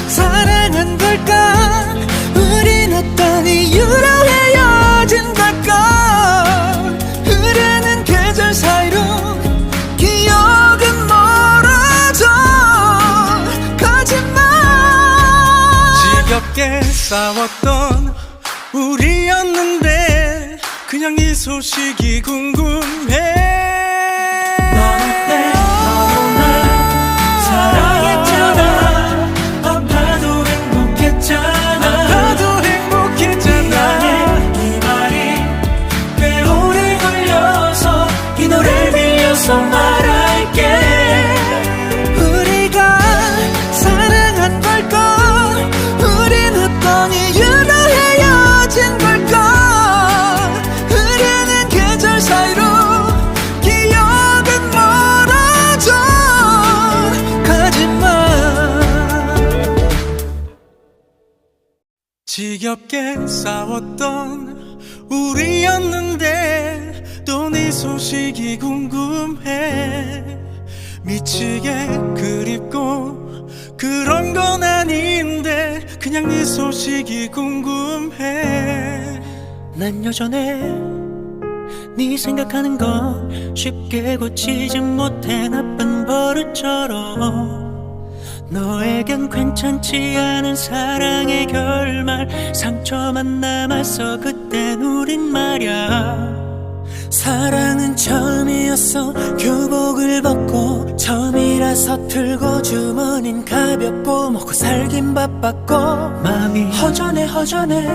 사랑한 걸까? 우린 어떤 이유로 헤어진 걸까? 흐르는 계절 사이로 기억은 멀어져. 거짓말. 지겹게 싸웠던 우리였는데 그냥 네 소식이 궁금해. 넌 어때? 너도 날 사랑했잖아. 아파도 행복했잖아. 나도 행복했잖아. 이 말이 꽤 오래 걸려서 이 노래를 빌려서 말할게. 우리가 사랑한 걸까? 우린 어떤 이유로 헤어진 걸까? 흐르는 계절 사이로 기억은 멀어져. 거짓말. 지겹게 싸웠던 우리였는데 또 네 소식이 궁금해. 미치게 그립고 그런 건 아닌데 그냥 네 소식이 궁금해. 난 여전해. 네 생각하는 건 쉽게 고치지 못해 나쁜 버릇처럼. 너에겐 괜찮지 않은 사랑의 결말 상처만 남았어. 그땐 우린 말야. 사랑은 처음이었어. 교복을 벗고 처음이라서 틀고 주머닌 가볍고 먹고 살긴 바빴고 마음이 허전해 허전해.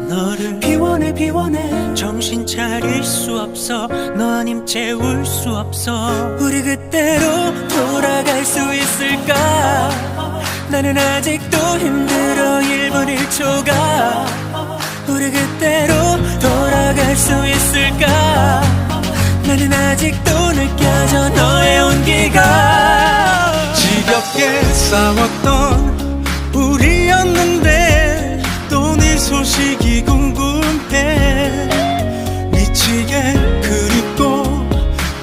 너를 비워내 비워내. 정신 차릴 수 없어. 너 아님 채울 수 없어. 우리 그때로 돌아갈 수 있을까? 나는 아직도 힘들어 1분 1초가. 우리 그때로 돌아갈 수 있을까? 나는 아직도 느껴져 너의 온기가. 지겹게 싸웠던 우리였는데 또 네 소식이 궁금해. 미치게 그립고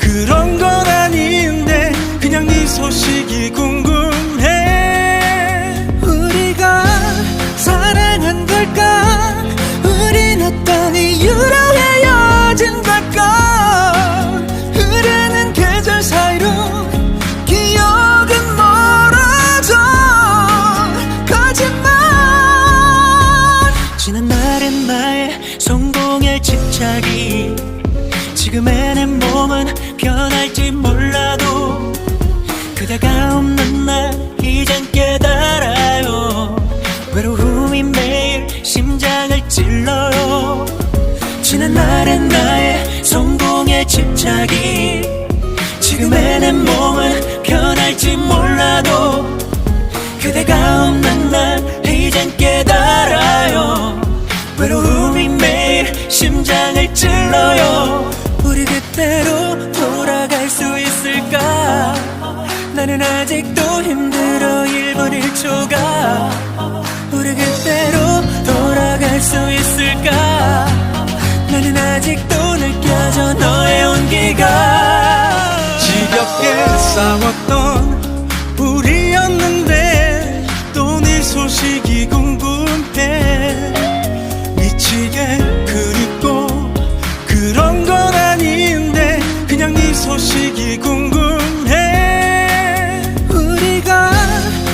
그런 건 아닌데 그냥 네 소식이 궁금해. 우리가 사랑한 걸까? 우린 어떤 이유로 헤어진 걸까? 흐르는 계절 사이로 기억은 멀어져. 거짓말. 지난 날의 나의 성공에 집착이 지금의 내 몸은 변할지 몰라도 그대가 없는 날 이젠 깨달아요. 외로움이 매일 심장을 찔러요. 지난 날의 나의 성공에 집착이 지금의 내 몸은 변할지 몰라도 그대가 없는 날 이젠 깨달아요. 외로움이 매일 심장을 찔러요. 우리 그때로 돌아갈 수 있을까? 나는 아직도 힘들어 1분 1초가. 우리 그때로 돌아갈 수 있을까? 나는 아직도 느껴져 너의 온기가. 지겹게 싸웠던 우리였는데 또 네 소식이 궁금해. 미치게 그립고 그런 건 아닌데 그냥 네 소식이 궁금해. 우리가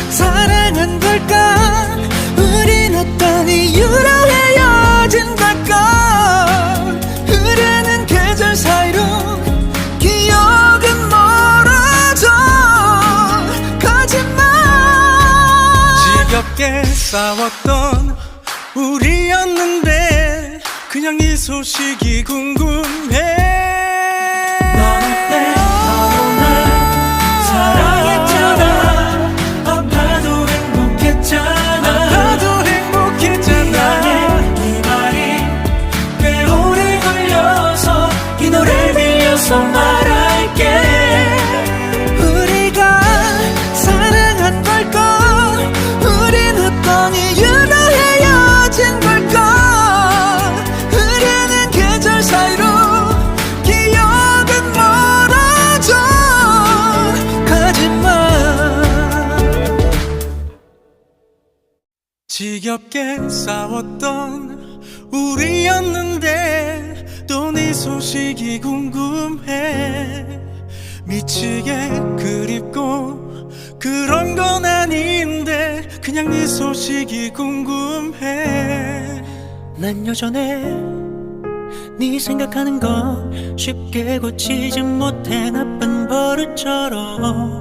사랑한 걸까? 우린 어떤 이유로 헤어진 걸까? 흐르는 계절 사이로 기억은 멀어져 가지마. 지겹게 싸웠던 우리였는데 그냥 네 소식이 궁금해. 넌 어때? 너도 날 사랑했잖아. 아파도 행복했잖아. 나도 행복했잖아. 이 말이 꽤 오래 걸려서 이 노래를 빌려서 말할게. 우리가 사랑한 걸까? 우린 어떤 이유로 헤어진 걸까? 흐르는 계절 사이로 기억은 멀어져 가지마. 지겹게 싸웠던 우리였는데 또 네 소식이 궁금해. 미치게 그립고 그런 건 아닌데 그냥 네 소식이 궁금해. 난 여전해. 네 생각하는 거 쉽게 고치지 못해. 나쁜 버릇처럼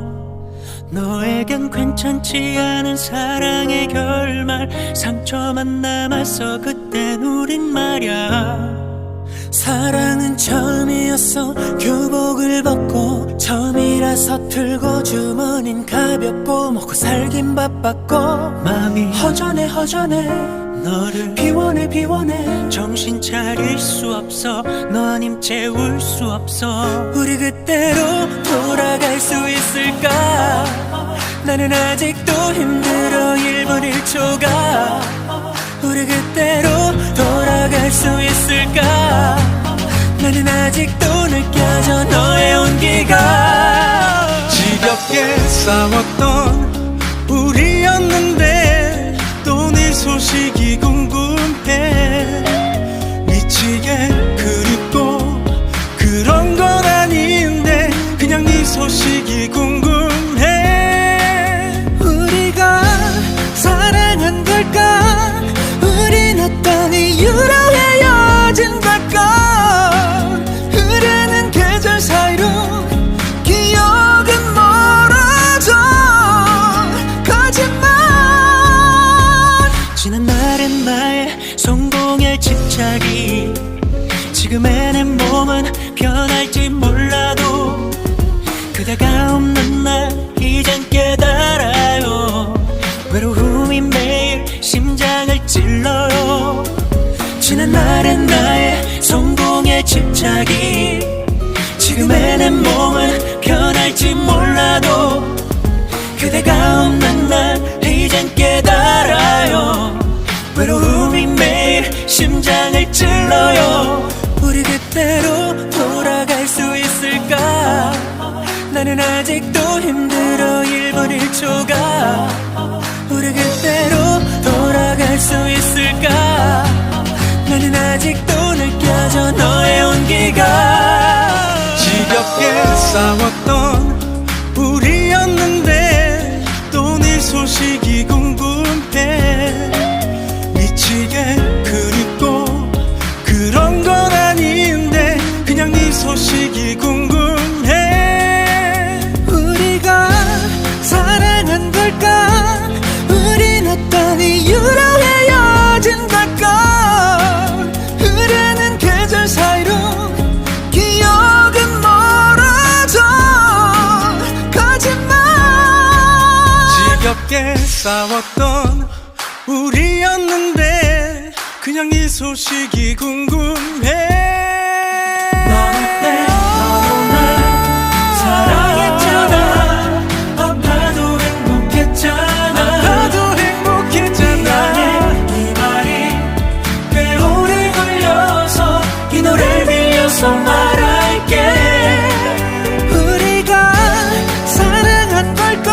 너에겐 괜찮지 않은 사랑의 결말. 상처만 남았어 그땐 우린 말야. 사랑은 처음이었어. 교복을 벗고 처음이라서 틀고 주머닌 가볍고 먹고 살긴 바빴고 마음이 허전해 허전해. 너를 비워내 비워내. 정신 차릴 수 없어. 너 아님 채울 수 없어. 우리 그때로 돌아갈 수 있을까? 나는 아직도 힘들어 1분 1초가. 우리 그때로 돌아갈 수 있을까? 나는 아직도 느껴져 너의 온기가. 지겹게 싸웠던 우리였는데 또 네 소식이 궁금해. 미치게 그립고 그런 건 아닌데 그냥 네 소식이 궁금해. 우리가 사랑한 걸까? 우린 어떤 이유로 헤어진 걸까? 흐르는 계절 사이로 기억은 멀어져 가지마. 지난 날의 나의 성공에 집착이 지금의 내 몸은 변할지 몰라도 그대가 없는 날 이젠 깨달아요. 외로움이 매일 심장을 찔러요. 지난 날의 나의 성공에 집착이 지금의 내 몸은 변할지 몰라도 그대가 없는 날 이젠 깨달아요. 외로움이 매일 심장을 찔러요. 우리 그때로 돌아갈 수 있을까? 나는 아직도 힘들어 1분 1초가. 우리 그때로 돌아갈 수 있을까? 나는 아직도 느껴져 너의 온기가. 지겹게 싸웠던 우리였는데 또 네 소식이 궁금해. 미치게 그립고 그런 건 아닌데 그냥 네 소식이 궁금해. 우리가 사랑한 걸까? 우린 어떤 이유로 헤어진 걸까? 흐르는 계절 싸웠던 우리였는데 그냥 네 소식이 궁금해. 넌 어때? 너도 날 사랑했잖아. 아파도 행복했잖아. 나도 행복했잖아. 네 말이 꽤 오래 걸려서 이 노래를 빌려서 말할게. 우리가 사랑한 걸까?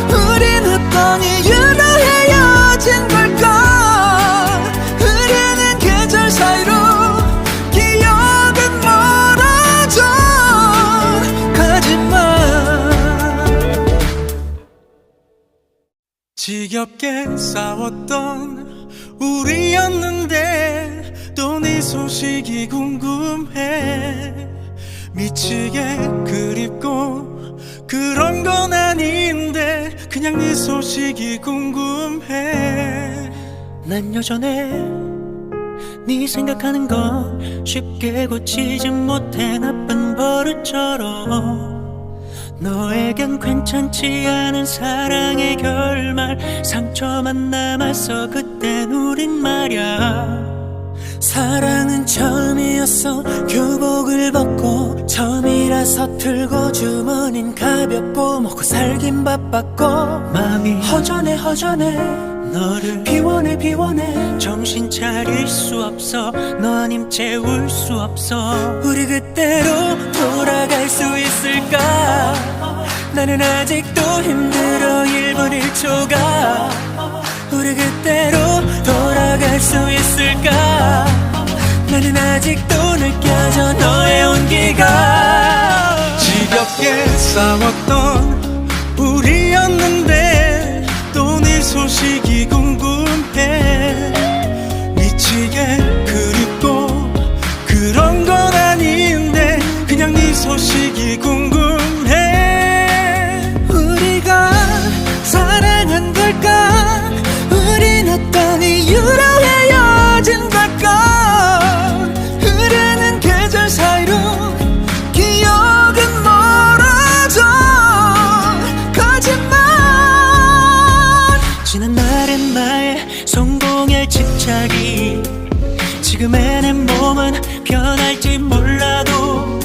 우린 어떤 이유로 헤어진 걸까? 흐르는 계절 사이로 기억은 멀어져 가지마. 지겹게 싸웠던 우리였는데 또 네 소식이 궁금해. 미치게 그립고 그런 건 아닌데 그냥 네 소식이 궁금해. 난 여전해. 네 생각하는 건 쉽게 고치지 못해 나쁜 버릇처럼. 너에겐 괜찮지 않은 사랑의 결말, 상처만 남았어 그땐 우린 말야. 사랑은 처음이었어. 교복을 벗고 처음이라서 틀고 주머닌 가볍고 먹고 살긴 바빴고 마음이 허전해 너를 비워내 정신 차릴 수 없어. 너 아님 채울 수 없어. 우리 그때로 돌아갈 수 있을까? 나는 아직도 힘들어 1분 1초가. 우리 그때로 돌아갈 수 있을까? 나는 아직도 느껴져 너의 온기가. 지겹게 싸웠던 우리였는데 또 네 소식이 궁금해. 미치게 그립고 그런 건 아닌데 그냥 네 소식이 궁금해. 우리가 사랑한 걸까? 우린 어떤 이유로 헤어진 걸까? 흐르는 계절 사이로 기억은 멀어져 가지마. 지난 날의 나의 성공에 집착이 지금의 내 몸은 변할지 몰라도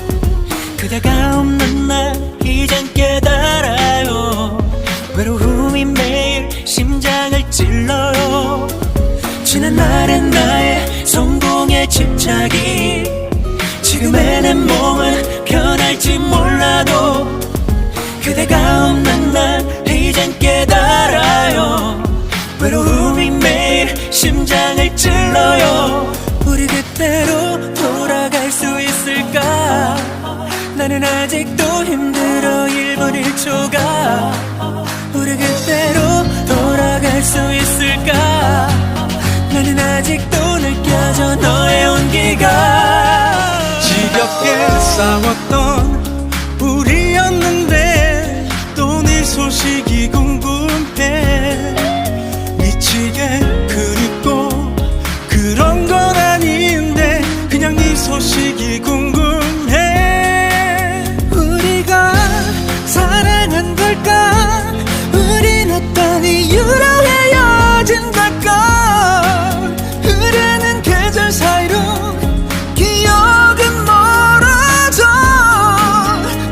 그대가 없는 날 이젠 깨달아요. 외로움이 매일 심장을 찔러요. 지난 날의 나의 성공에 집착이 지금의 내 몸은 변할지 몰라도 그대가 없는 날 이젠 깨달아요. 외로움이 매일 심장을 찔러요. 우리 그때로 돌아갈 수 있을까? 나는 아직도 힘들어 1분 1초가. 우리 그때로 돌아갈 수 있을까? 나는 아직도 느껴져 너의 온기가. 지겹게 싸웠던 우리였는데 또 네 소식이 궁금해. 미치게 그립고 그런 건 아닌데 그냥 네 소식이 궁금해. 우리가 사랑한 걸까? 우린 어떤 이유로 헤어진 걸까? 흐르는 계절 사이로 기억은 멀어져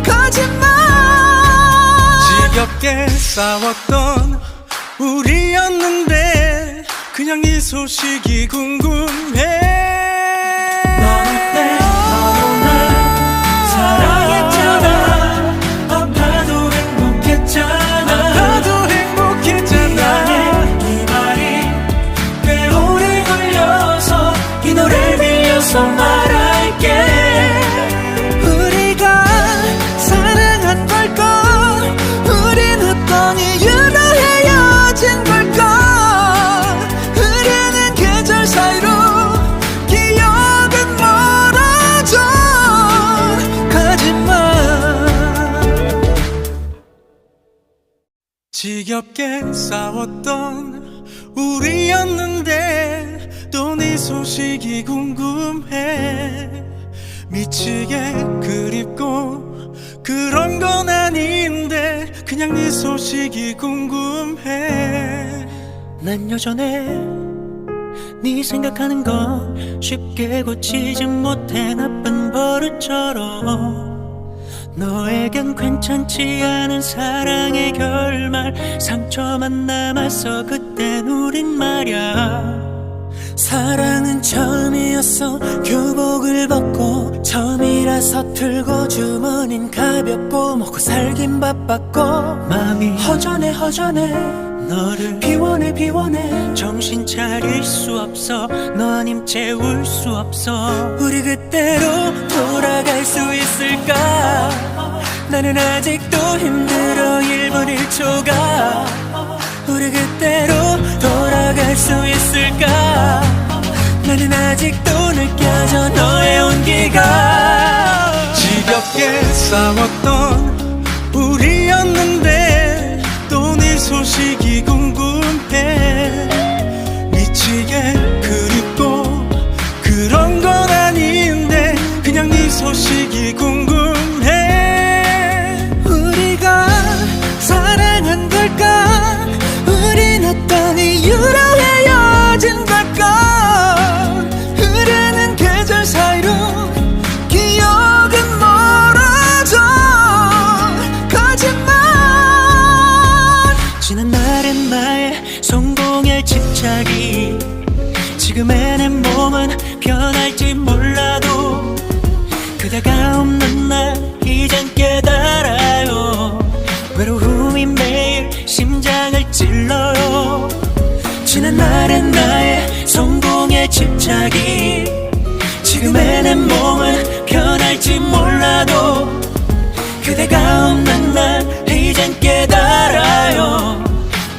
가지마. 지겹게 싸웠던 우리였는데 그냥 네 소식이 궁금해. 넌 어때? 너도 날 사랑했잖아. 아파도 행복했잖아. 네 말이 꽤 오래 걸려서 이 노래를 빌려서 말할게. 우리가 사랑한 걸까? 우린 어떤 이유로 헤어진 걸까? 흐르는 계절 사이로 기억은 멀어져 가지마. 지겹게 싸웠던 우리였는데 또 네 소식이 궁금해. 미치게 그립고 그런 건 아닌데 그냥 그냥 네 소식이 궁금해. 난 여전해 네 생각하는 건 쉽게 고치지 못해 나쁜 버릇처럼. 너에겐 괜찮지 않은 사랑의 결말, 상처만 남았어 그땐 우린 말야. 사랑은 처음이었어. 교복을 벗고 처음이라 서툴고 주머닌 가볍고 먹고 살긴 바빴고 마음이 허전해 너를 비워내 정신 차릴 수 없어. 너 아님 채울 수 없어. 우리 그때로 돌아갈 수 있을까? 나는 아직도 힘들어 1분 1초가. 우리 그때로 돌아갈 수 있을까? 나는 아직도 느껴져 너의 온기가. 지겹게 싸웠던 우리였는데 또 네 소식이 궁금해. 미치게 그립고 그런 건 아닌데 그냥 네 소식이 궁금해. 우리가 사랑한 걸까? 우린 어떤 이유로 헤어진 걸까? 흐르는 계절 사이로 기억은 멀어져. 거짓말. 지난 날의 나의 성공에 집착이 지금의 내 몸은 변할지 몰라도 그대가 없는 날 이젠 깨달아요. 외로움이 매일 심장을 찔러요. 지난 날의 나의 성공에 집착이 지금의 내 몸은 변할지 몰라도 그대가 없는 날 이젠 깨달아요.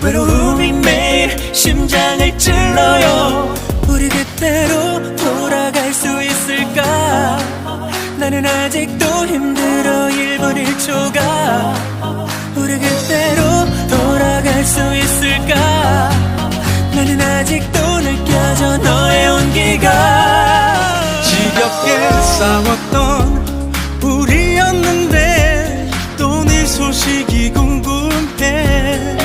외로움이 매일 심장을 찔러요. 우리 그때로 돌아갈 수 있을까? 나는 아직도 힘들어 1분 1초가. 우리 그때로 돌아갈 수 있을까? 나는 아직도 느껴져 너의 온기가. 지겹게 싸웠던 우리였는데 또 네 소식이 궁금해.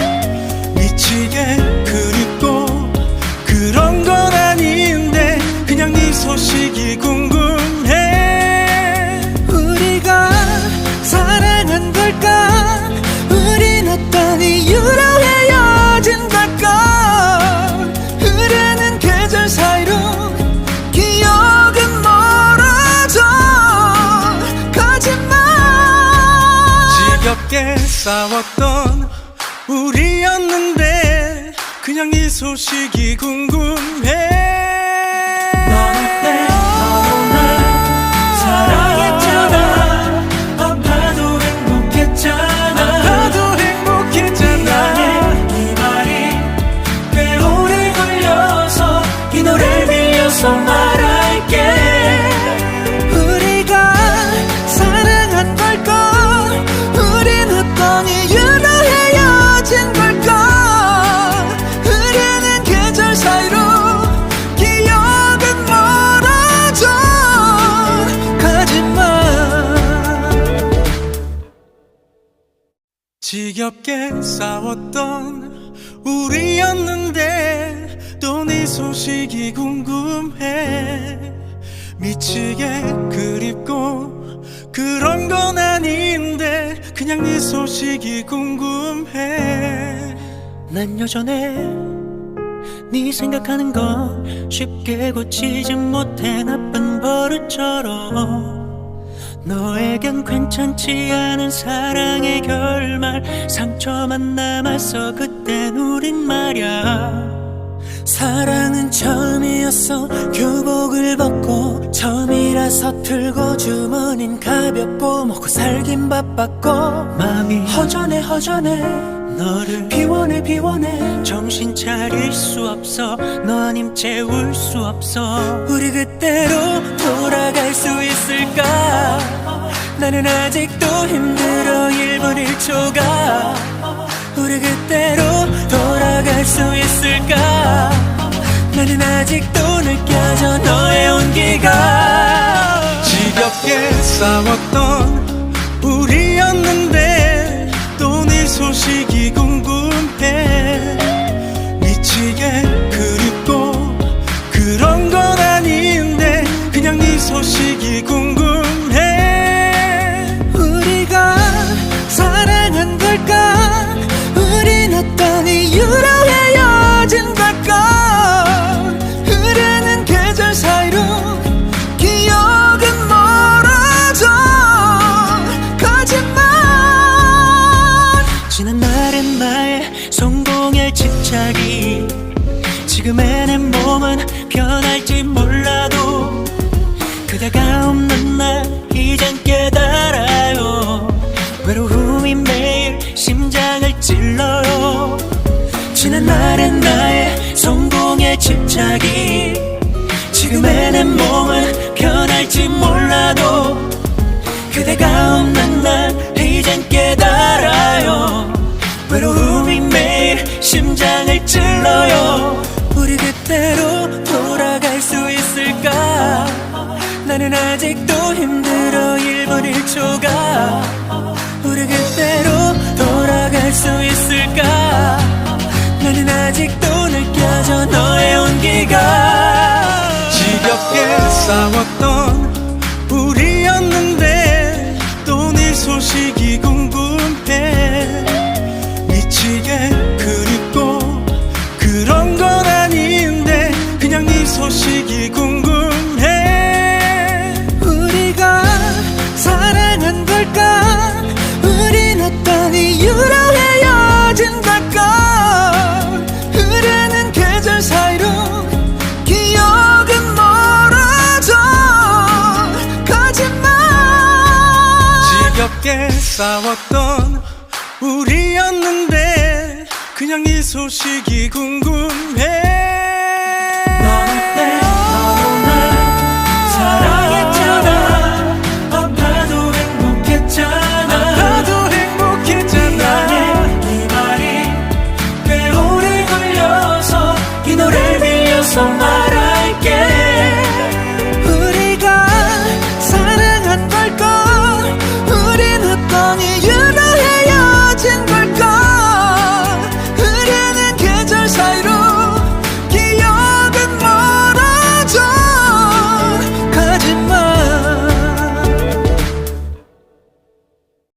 미치게 그립고 그런 건 아닌데 그냥 네 소식이 궁금해. 우리가 사랑한 걸까? 우린 어떤 이유로 헤어진 걸까? 흐르는 계절 사이로 기억은 멀어져. 거짓말. 지겹게 싸웠던 우리였는데 그냥 네 소식이 궁금해. 넌 그때 너도 날 사랑했잖아. 아파도 행복했잖아. 이 말이 꽤 오래 걸려서 이 노래를 빌려서 말할게. 우리가 사랑한 걸까? 우린 어떤 이유로 헤어진 걸까? 흐르는 계절 사이로 기억은 멀어져. 거짓말. 지겹게 싸웠던 우리였는데 또 네 소식이 궁금해. 미치게 그립고 그런 건 아닌데 그냥 네 소식이 궁금해. 난 여전해 네 생각하는 건 쉽게 고치지 못해 나쁜 버릇처럼. 너에겐 괜찮지 않은 사랑의 결말, 상처만 남았어 그땐 우린 말야. 사랑은 처음이었어. 교복을 벗고 처음이라 서툴고 주머닌 가볍고 먹고 살긴 바빴고 마음이 허전해 너를 비워내 정신 차릴 수 없어. 너 아님 채울 수 없어. 우리 그때로 돌아갈 수 있을까? 나는 아직도 힘들어 1분 1초가. 우리 그때로 돌아갈 수 있을까? 나는 아직도 느껴져 너의 온기가. 지겹게 싸웠던 우리였는데 또 네 소식이 소식이 궁금해. 미치게 그립고 그런 건 아닌데 그냥 네 소식이 궁금해. 우리가 사랑한 걸까? 우린 어떤 이유로 헤어진 걸까? 흐르는 계절 사이로 기억은 멀어져. 거짓말. 지난 날의 나의 성공에 집착이 지금의 내 몸은 변할지 몰라도 그대가 없는 날 이젠 깨달아요. 외로움이 매일 심장을 찔러요. 지난 날의 나의 성공에 집착이 지금의 내 몸은 변할지 몰라도 그대가 없는 날 이젠 깨달아요. 외로움이 매일 심장을 찔러요. 우리 그때로 돌아갈 수 있을까? 나는 아직도 힘들어 1분 1초가. 우리 그때로 돌아갈 수 있을까? 나는 아직도 느껴져 너의 온기가. 지겹게 싸웠던 우리였는데 또 네 소식이 궁금해. 미치게 그립고 그런 건 아닌데 그냥 네 소식이 궁금해. 우리가 사랑한 걸까? 우린 어떤 이유로 헤어진 걸까? 흐르는 계절 사이로 기억은 멀어져. 거짓말. 지겹게 싸웠던 우리였는데 그냥 네 소식이 궁금해. 넌 어때?